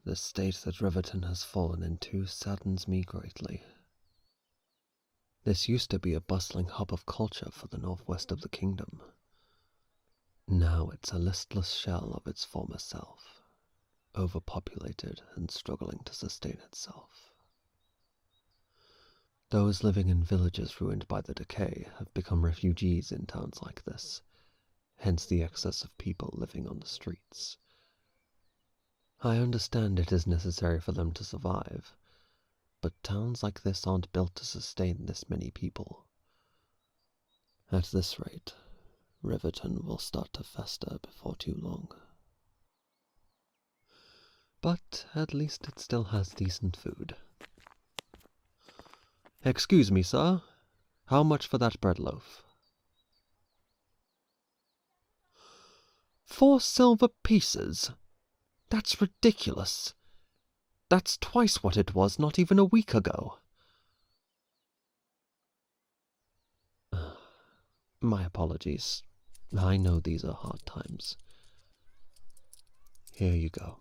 The state that Riverton has fallen into saddens me greatly. This used to be a bustling hub of culture for the northwest of the kingdom. Now it's a listless shell of its former self, overpopulated and struggling to sustain itself. Those living in villages ruined by the decay have become refugees in towns like this, hence the excess of people living on the streets. I understand it is necessary for them to survive, but towns like this aren't built to sustain this many people. At this rate, Riverton will start to fester before too long. But at least it still has decent food. Excuse me, sir. How much for that bread loaf? 4 silver pieces? That's ridiculous. That's twice what it was not even a week ago. My apologies. I know these are hard times. Here you go.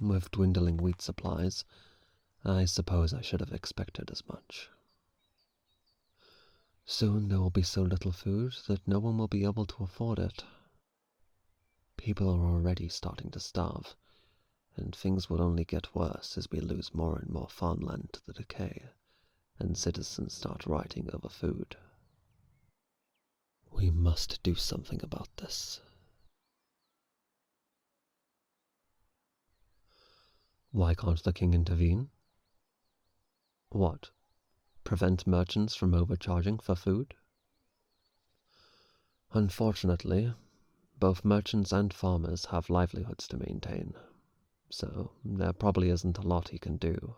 With dwindling wheat supplies, I suppose I should have expected as much. Soon there will be so little food that no one will be able to afford it. People are already starting to starve, and things will only get worse as we lose more and more farmland to the decay, and citizens start rioting over food. We must do something about this. Why can't the king intervene? What? Prevent merchants from overcharging for food? Unfortunately, both merchants and farmers have livelihoods to maintain, so there probably isn't a lot he can do.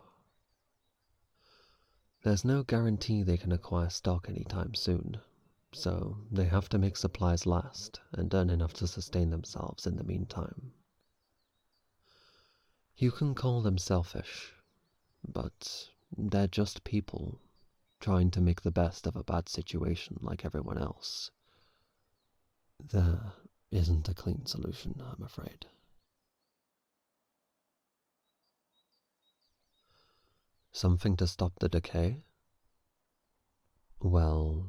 There's no guarantee they can acquire stock anytime soon, so they have to make supplies last and earn enough to sustain themselves in the meantime. You can call them selfish, but they're just people trying to make the best of a bad situation like everyone else. There isn't a clean solution, I'm afraid. Something to stop the decay? Well,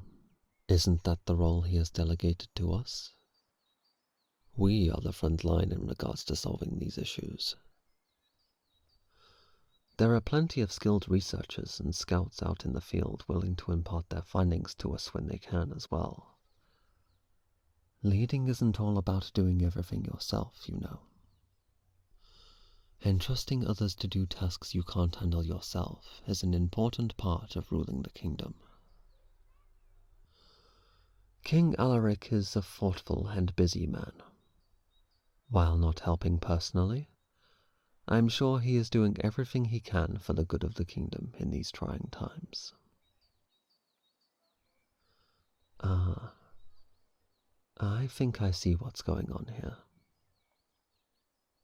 isn't that the role he has delegated to us? We are the front line in regards to solving these issues. There are plenty of skilled researchers and scouts out in the field willing to impart their findings to us when they can as well. Leading isn't all about doing everything yourself, you know. Entrusting others to do tasks you can't handle yourself is an important part of ruling the kingdom. King Alaric is a thoughtful and busy man. While not helping personally, I'm sure he is doing everything he can for the good of the kingdom in these trying times. I think I see what's going on here.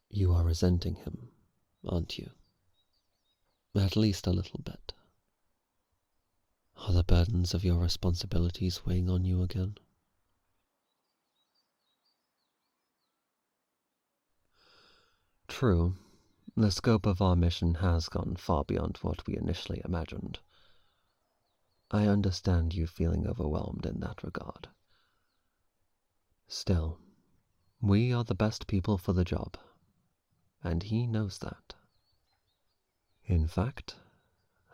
You are resenting him, aren't you? At least a little bit. Are the burdens of your responsibilities weighing on you again? True. The scope of our mission has gone far beyond what we initially imagined. I understand you feeling overwhelmed in that regard. Still, we are the best people for the job, and he knows that. In fact,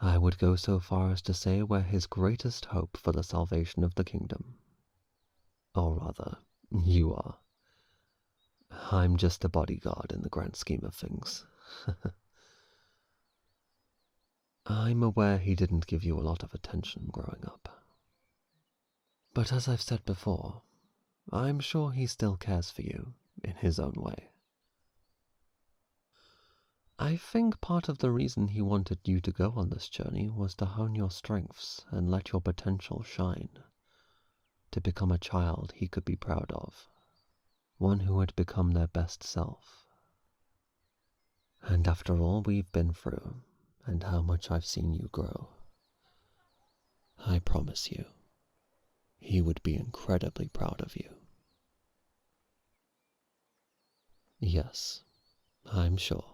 I would go so far as to say we're his greatest hope for the salvation of the kingdom. Or rather, you are. I'm just a bodyguard in the grand scheme of things. I'm aware he didn't give you a lot of attention growing up. But as I've said before, I'm sure he still cares for you in his own way. I think part of the reason he wanted you to go on this journey was to hone your strengths and let your potential shine, to become a child he could be proud of, one who had become their best self. And after all we've been through, and how much I've seen you grow, I promise you, He would be incredibly proud of you. Yes, I'm sure.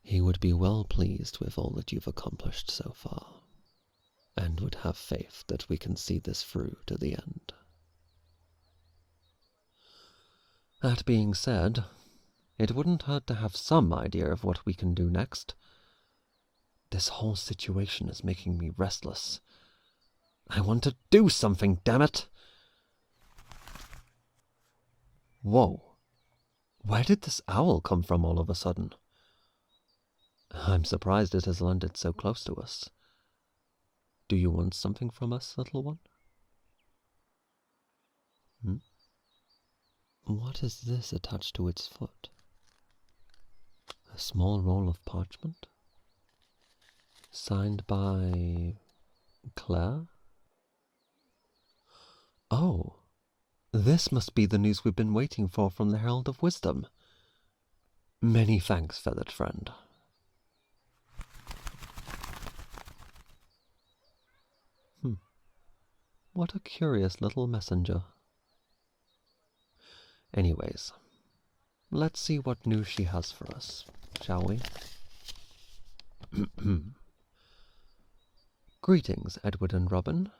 He would be well pleased with all that you've accomplished so far, and would have faith that we can see this through to the end. That being said, it wouldn't hurt to have some idea of what we can do next. This whole situation is making me restless. I want to do something, damn it! Whoa. Where did this owl come from all of a sudden? I'm surprised it has landed so close to us. Do you want something from us, little one? What is this attached to its foot? A small roll of parchment? Signed by Claire? Oh, this must be the news we've been waiting for from the Herald of Wisdom. Many thanks, feathered friend. What a curious little messenger. Anyways, let's see what news she has for us, shall we? Greetings, Edward and Robin.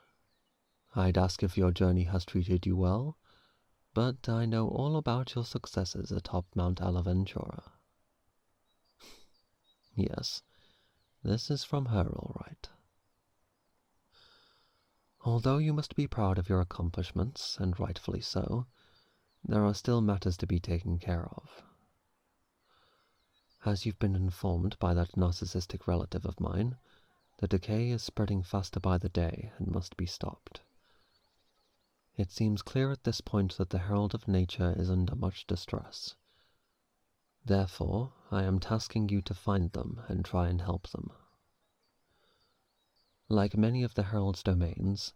I'd ask if your journey has treated you well, but I know all about your successes atop Mount Alaventura. Yes, this is from her, all right. Although you must be proud of your accomplishments, and rightfully so, there are still matters to be taken care of. As you've been informed by that narcissistic relative of mine, the decay is spreading faster by the day and must be stopped. It seems clear at this point that the Herald of Nature is under much distress. Therefore, I am tasking you to find them and try and help them. Like many of the Herald's domains,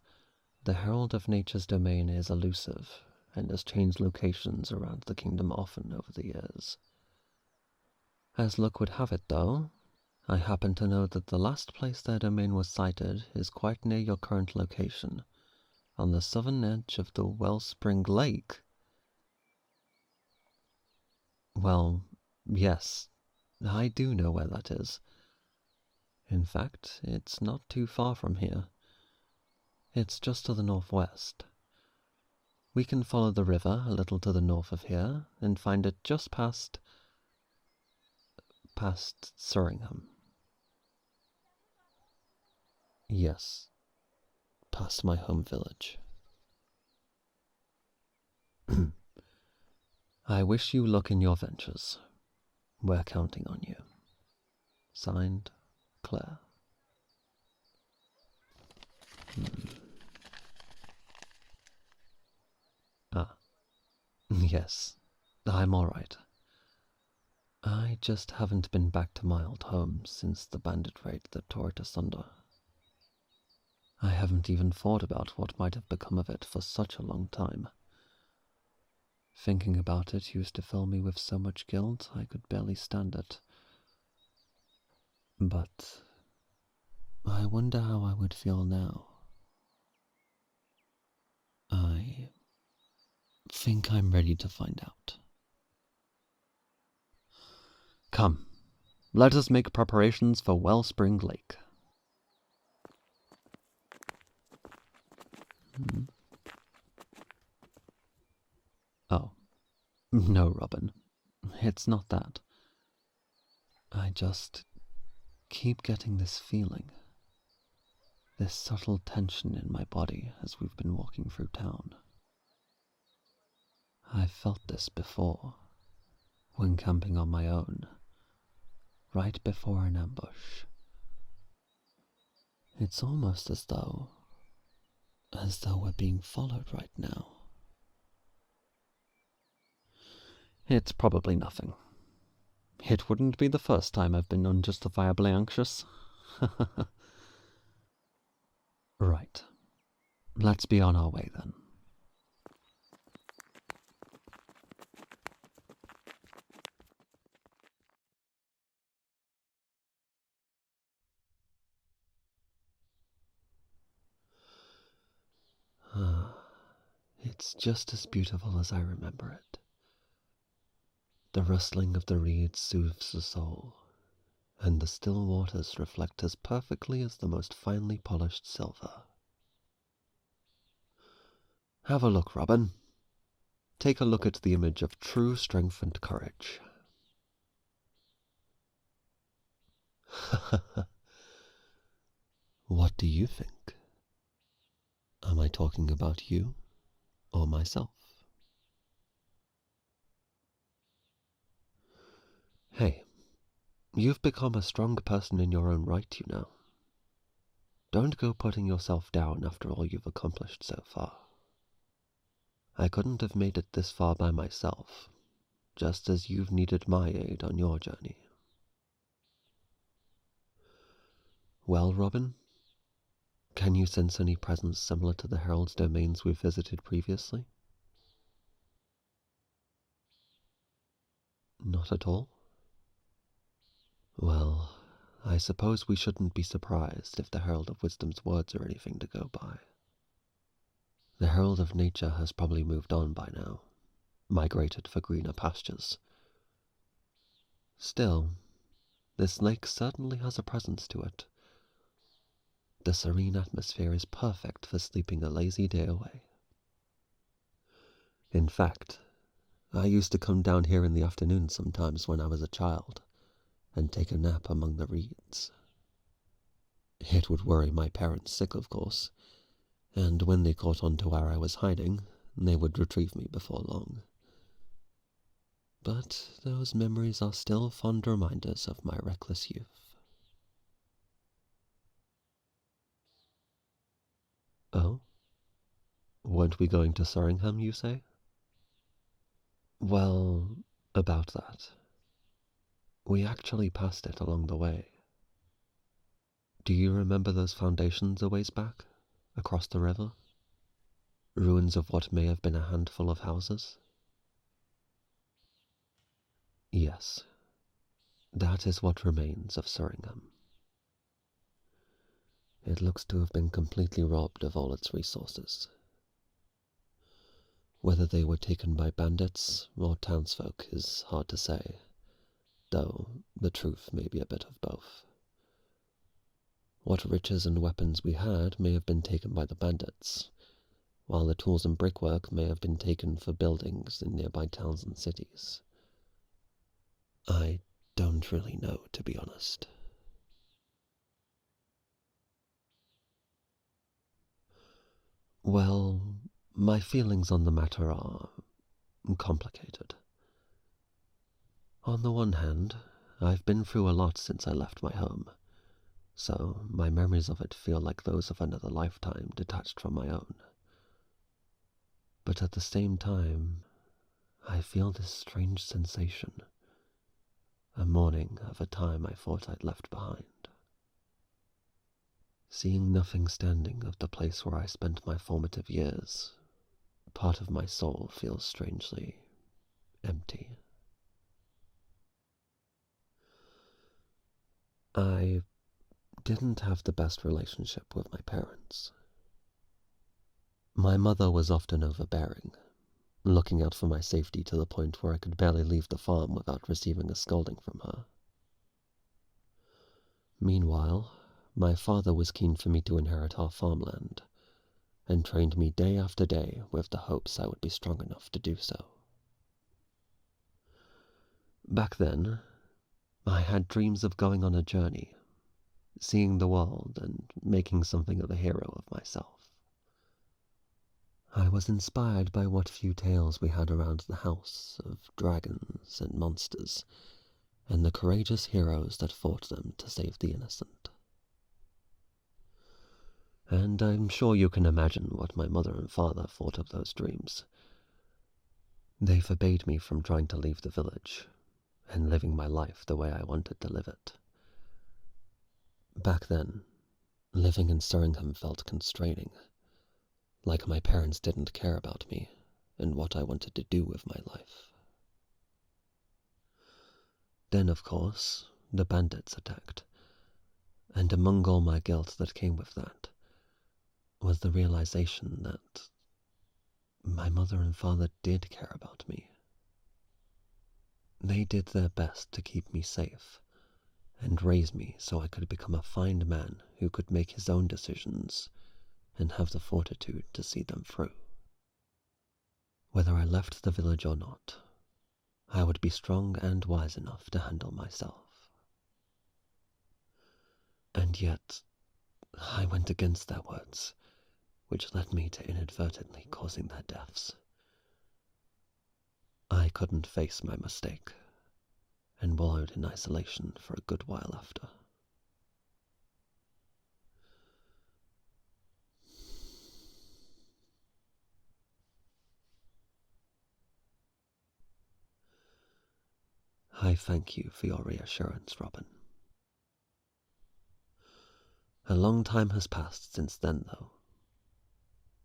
the Herald of Nature's domain is elusive and has changed locations around the kingdom often over the years. As luck would have it, though, I happen to know that the last place their domain was sighted is quite near your current location, on the southern edge of the Wellspring Lake. Well, yes, I do know where that is. In fact, it's not too far from here. It's just to the northwest. We can follow the river a little to the north of here and find it just past Surringham. Yes, past my home village. I wish you luck in your ventures. We're counting on you. Signed, Claire. Yes, I'm all right. I just haven't been back to my old home since the bandit raid that tore it asunder. I haven't even thought about what might have become of it for such a long time. Thinking about it used to fill me with so much guilt I could barely stand it. But I wonder how I would feel now. I think I'm ready to find out. Come, let us make preparations for Wellspring Lake. Oh, no, Robin. It's not that. I just keep getting this feeling. This subtle tension in my body as we've been walking through town. I've felt this before, when camping on my own, right before an ambush. It's almost as though we're being followed right now. It's probably nothing. It wouldn't be the first time I've been unjustifiably anxious. Right. Let's be on our way then. It's just as beautiful as I remember it. The rustling of the reeds soothes the soul, and the still waters reflect as perfectly as the most finely polished silver. Have a look, Robin. Take a look at the image of true strength and courage. What do you think? Am I talking about you or myself? Hey, you've become a strong person in your own right, you know. Don't go putting yourself down after all you've accomplished so far. I couldn't have made it this far by myself, just as you've needed my aid on your journey. Well, Robin, can you sense any presence similar to the Herald's domains we've visited previously? Not at all? Well, I suppose we shouldn't be surprised if the Herald of Wisdom's words are anything to go by. The Herald of Nature has probably moved on by now, migrated for greener pastures. Still, this lake certainly has a presence to it. The serene atmosphere is perfect for sleeping a lazy day away. In fact, I used to come down here in the afternoon sometimes when I was a child, and take a nap among the reeds. It would worry my parents sick, of course, and when they caught on to where I was hiding, they would retrieve me before long. But those memories are still fond reminders of my reckless youth. Oh? Weren't we going to Surringham, you say? Well, about that. We actually passed it along the way. Do you remember those foundations a ways back, across the river? Ruins of what may have been a handful of houses? Yes, that is what remains of Surringham. It looks to have been completely robbed of all its resources. Whether they were taken by bandits or townsfolk is hard to say, though the truth may be a bit of both. What riches and weapons we had may have been taken by the bandits, while the tools and brickwork may have been taken for buildings in nearby towns and cities. I don't really know, to be honest. Well, my feelings on the matter are complicated. On the one hand, I've been through a lot since I left my home, so my memories of it feel like those of another lifetime detached from my own. But at the same time, I feel this strange sensation, a mourning of a time I thought I'd left behind. Seeing nothing standing of the place where I spent my formative years, part of my soul feels strangely empty. I didn't have the best relationship with my parents. My mother was often overbearing, looking out for my safety to the point where I could barely leave the farm without receiving a scolding from her. Meanwhile, my father was keen for me to inherit our farmland, and trained me day after day with the hopes I would be strong enough to do so. Back then, I had dreams of going on a journey, seeing the world and making something of a hero of myself. I was inspired by what few tales we had around the house of dragons and monsters, and the courageous heroes that fought them to save the innocent. And I'm sure you can imagine what my mother and father thought of those dreams. They forbade me from trying to leave the village, and living my life the way I wanted to live it. Back then, living in Surringham felt constraining, like my parents didn't care about me and what I wanted to do with my life. Then, of course, the bandits attacked, and among all my guilt that came with that was the realization that My mother and father did care about me. They did their best to keep me safe and raise me so I could become a fine man who could make his own decisions and have the fortitude to see them through. Whether I left the village or not, I would be strong and wise enough to handle myself. And yet, I went against their words, which led me to inadvertently causing their deaths. I couldn't face my mistake, and wallowed in isolation for a good while after. I thank you for your reassurance, Robin. A long time has passed since then, though.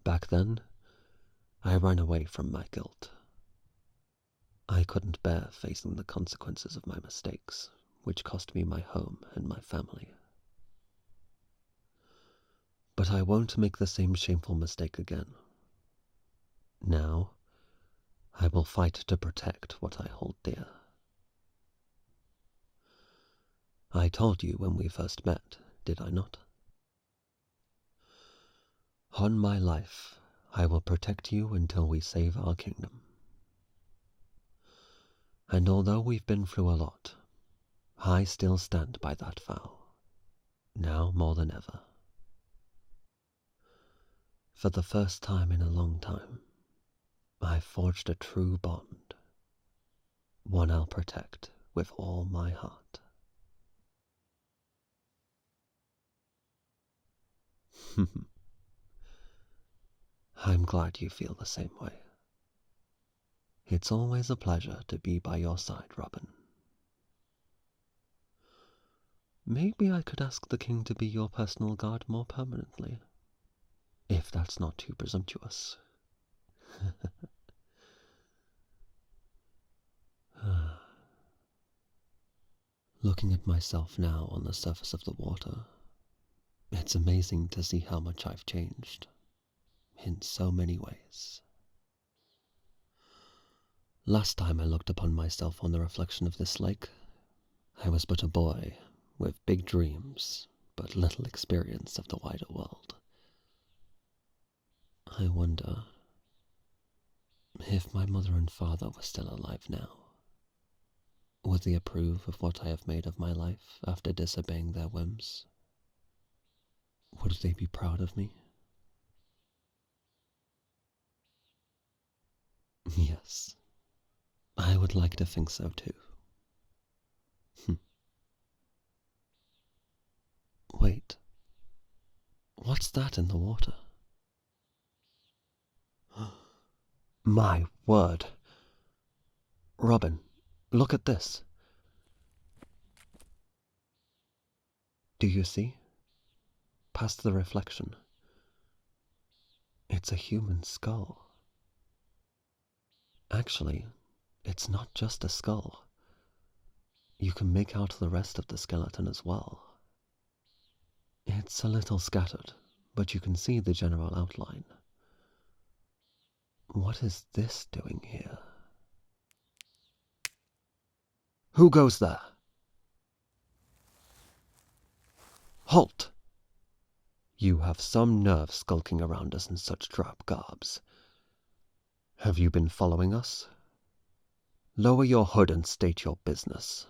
Back then, I ran away from my guilt. I couldn't bear facing the consequences of my mistakes, which cost me my home and my family. But I won't make the same shameful mistake again. Now, I will fight to protect what I hold dear. I told you when we first met, did I not? On my life, I will protect you until we save our kingdom. And although we've been through a lot, I still stand by that vow, now more than ever. For the first time in a long time, I forged a true bond, one I'll protect with all my heart. I'm glad you feel the same way. It's always a pleasure to be by your side, Robin. Maybe I could ask the king to be your personal guard more permanently, if that's not too presumptuous. Looking at myself now on the surface of the water, it's amazing to see how much I've changed, in so many ways. Last time I looked upon myself on the reflection of this lake, I was but a boy with big dreams, but little experience of the wider world. I wonder if my mother and father were still alive now. Would they approve of what I have made of my life after disobeying their whims? Would they be proud of me? Yes, I would like to think so too. Wait, what's that in the water? My word! Robin, look at this. Do you see? Past the reflection. It's a human skull. Actually, it's not just a skull. You can make out the rest of the skeleton as well. It's a little scattered, but you can see the general outline. What is this doing here? Who goes there? Halt! You have some nerve skulking around us in such drab garbs. Have you been following us? Lower your hood and state your business.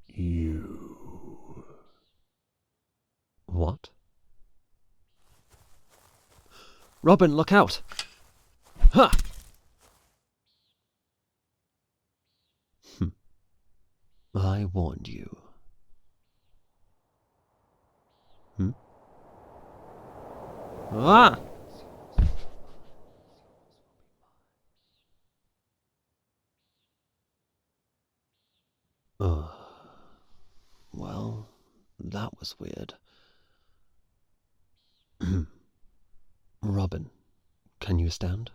You... What? Robin, look out! Ha! I warned you. Ah! Well, that was weird. Robin, can you stand?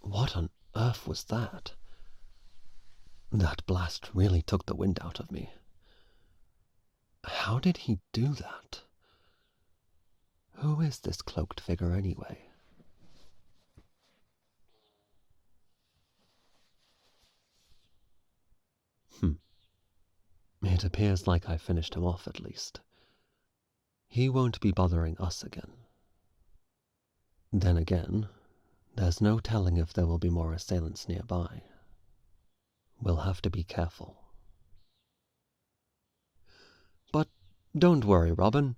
What on earth was that? That blast really took the wind out of me. How did he do that? Who is this cloaked figure anyway? It appears like I finished him off at least. He won't be bothering us again. Then again, there's no telling if there will be more assailants nearby. We'll have to be careful. But don't worry, Robin.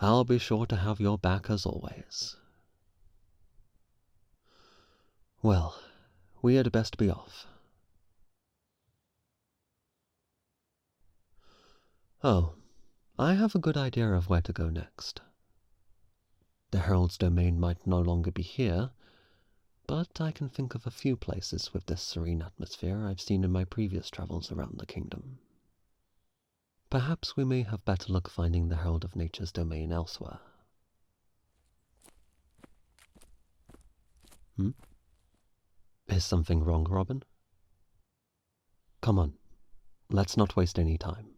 I'll be sure to have your back as always. Well, we had best be off. Oh, I have a good idea of where to go next. The Herald's domain might no longer be here, but I can think of a few places with this serene atmosphere I've seen in my previous travels around the kingdom. Perhaps we may have better luck finding the Herald of Nature's domain elsewhere. Is something wrong, Robin? Come on, let's not waste any time.